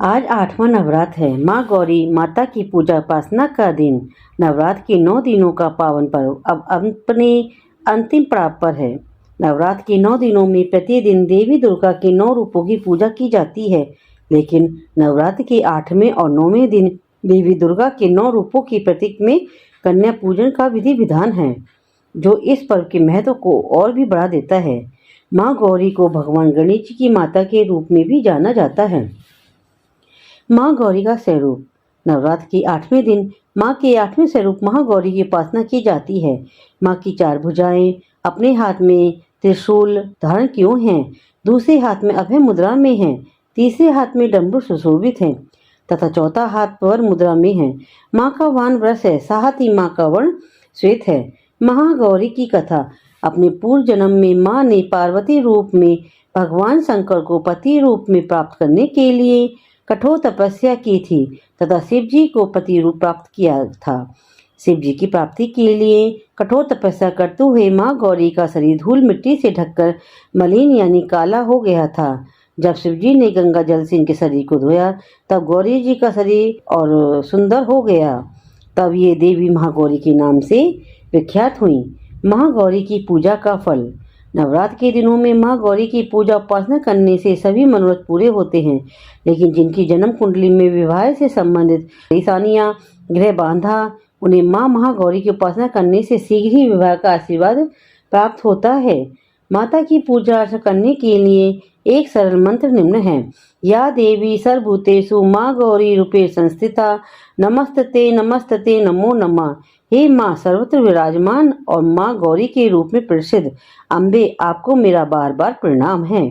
आज 8वां नवरात्र है। माँ गौरी माता की पूजा उपासना का दिन। नवरात्र के 9 दिनों का पावन पर्व अब अपने अंतिम पड़ाव पर है। नवरात्र के 9 दिनों में प्रतिदिन देवी दुर्गा के 9 रूपों की पूजा की जाती है, लेकिन नवरात्र के 8वें और 9वें दिन देवी दुर्गा के 9 रूपों की प्रतीक में कन्या पूजन का विधि विधान है, जो इस पर्व के महत्व को और भी बढ़ा देता है। माँ गौरी को भगवान गणेश जी की माता के रूप में भी जाना जाता है। माँ गौरी का स्वरूप। नवरात्र के 8वें दिन माँ के 8वें स्वरूप महागौरी की उपासना की जाती है। माँ की 4 भुजाएं, अपने हाथ में त्रिशूल धारण क्यों हैं, दूसरे हाथ में अभय मुद्रा में हैं, तीसरे हाथ में डमरू सुशोभित हैं तथा चौथा हाथ वर मुद्रा में है। माँ का वाहन वृष है, साथ ही माँ का वर्ण श्वेत है। महागौरी की कथा। अपने पूर्व जन्म में माँ ने पार्वती रूप में भगवान शंकर को पति रूप में प्राप्त करने के लिए कठोर तपस्या की थी तथा शिव जी को पति रूप प्राप्त किया था। शिव जी की प्राप्ति के लिए कठोर तपस्या करते हुए माँ गौरी का शरीर धूल मिट्टी से ढककर मलिन यानी काला हो गया था। जब शिव जी ने गंगा जल से इनके शरीर को धोया, तब गौरी जी का शरीर और सुंदर हो गया। तब ये देवी महागौरी के नाम से विख्यात हुई। महागौरी की पूजा का फल। नवरात्र के दिनों में माँ गौरी की पूजा उपासना करने से सभी मनोरथ पूरे होते हैं, लेकिन जिनकी जन्म कुंडली में विवाह से संबंधित परेशानियां ग्रह बांधा, उन्हें माँ महागौरी की उपासना करने से शीघ्र ही विवाह का आशीर्वाद प्राप्त होता है। माता की पूजा अर्चना करने के लिए एक सरल मंत्र निम्न है। या देवी सर्वभूतेषु माँ गौरी रूपे संस्थिता, नमस्तते नमस्तते नमो नमः। हे माँ सर्वत्र विराजमान और माँ गौरी के रूप में प्रसिद्ध अम्बे, आपको मेरा बार बार प्रणाम है।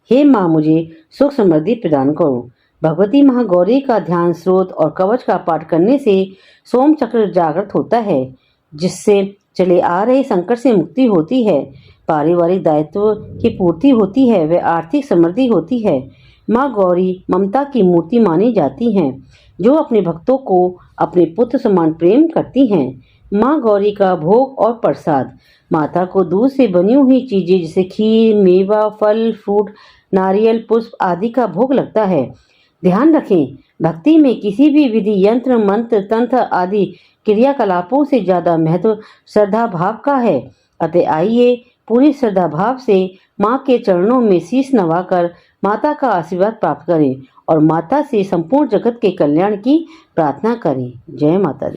हे माँ, मुझे सुख समृद्धि प्रदान करो। भगवती महागौरी का ध्यान, स्रोत और कवच का पाठ करने से सोम चक्र जागृत होता है, जिससे चले आ रहे संकट से मुक्ति होती है, पारिवारिक दायित्व की पूर्ति होती है व आर्थिक समृद्धि होती है। माँ गौरी ममता की मूर्ति मानी जाती हैं, जो अपने भक्तों को अपने पुत्र समान प्रेम करती हैं। माँ गौरी का भोग और प्रसाद। माता को दूध से बनी हुई चीजें जैसे खीर, मेवा, फल, फ्रूट, नारियल, पुष्प आदि का भोग लगता है। ध्यान रखें, भक्ति में किसी भी विधि, यंत्र, मंत्र, तंत्र आदि क्रियाकलापों से ज्यादा महत्व श्रद्धा भाव का है। अतः आइए पूरी श्रद्धा भाव से माँ के चरणों में शीश नवाकर माता का आशीर्वाद प्राप्त करें और माता से संपूर्ण जगत के कल्याण की प्रार्थना करें। जय माता दी।